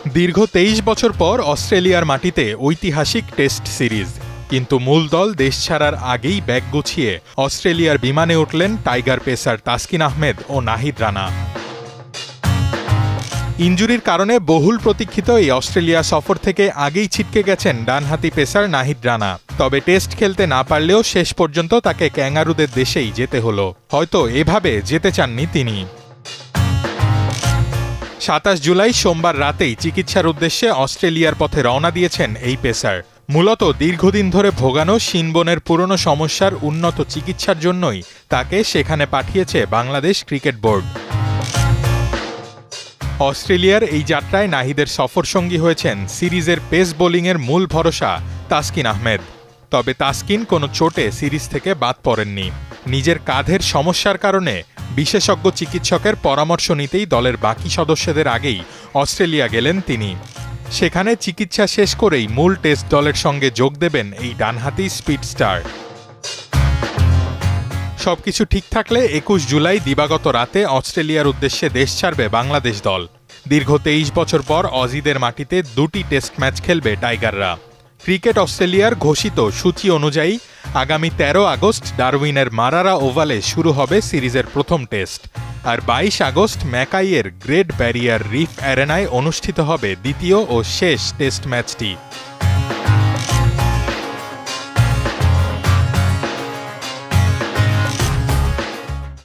দীর্ঘ ২৩ বছর পর অস্ট্রেলিয়ার মাটিতে ঐতিহাসিক টেস্ট সিরিজ, কিন্তু মূল দল দেশ ছাড়ার আগেই ব্যাগ গুছিয়ে অস্ট্রেলিয়ার বিমানে উঠলেন টাইগার পেসার তাসকিন আহমেদ ও নাহিদ রানা। ইনজুরির কারণে বহুল প্রতীক্ষিত এই অস্ট্রেলিয়া সফর থেকে আগেই ছিটকে গেছেন ডানহাতি পেসার নাহিদ রানা। তবে টেস্ট খেলতে না পারলেও শেষ পর্যন্ত তাকে ক্যাঙ্গারুদের দেশেই যেতে হলো। হয়তো এভাবে যেতে চাননি তিনি। ২৭ জুলাই সোমবার রাতেই চিকিৎসার উদ্দেশ্যে অস্ট্রেলিয়ার পথে রওনা দিয়েছেন এই পেসার। মূলত দীর্ঘদিন ধরে ভোগানো শিনবোনের পুরনো সমস্যার উন্নত চিকিৎসার জন্যই তাকে সেখানে পাঠিয়েছে বাংলাদেশ ক্রিকেট বোর্ড। অস্ট্রেলিয়ার এই যাত্রায় নাহিদের সফরসঙ্গী হয়েছেন সিরিজের পেস বোলিংয়ের মূল ভরসা তাসকিন আহমেদ। তবে তাসকিন কোনো চোটে সিরিজ থেকে বাদ পড়েননি। নিজের কাঁধের সমস্যার কারণে বিশেষজ্ঞ চিকিৎসকের পরামর্শ নিতেই দলের বাকি সদস্যদের আগেই অস্ট্রেলিয়া গেলেন তিনি। সেখানে চিকিৎসা শেষ করেই মূল টেস্ট দলের সঙ্গে যোগ দেবেন এই ডানহাতি স্পিড স্টার। সবকিছু ঠিক থাকলে ২১ জুলাই দিবাগত রাতে অস্ট্রেলিয়ার উদ্দেশ্যে দেশ ছাড়বে বাংলাদেশ দল। দীর্ঘ ২৩ বছর পর অজিদের মাটিতে ২টি টেস্ট ম্যাচ খেলবে টাইগাররা। ক্রিকেট অস্ট্রেলিয়ার ঘোষিত সূচি অনুযায়ী আগামী ১৩ আগস্ট ডারউইনের মারারা ওভালে শুরু হবে সিরিজের প্রথম টেস্ট, আর ২২ আগস্ট ম্যাকাইয়ের গ্রেট ব্যারিয়ার রিফ অ্যারেনায় অনুষ্ঠিত হবে দ্বিতীয় ও শেষ টেস্ট ম্যাচটি।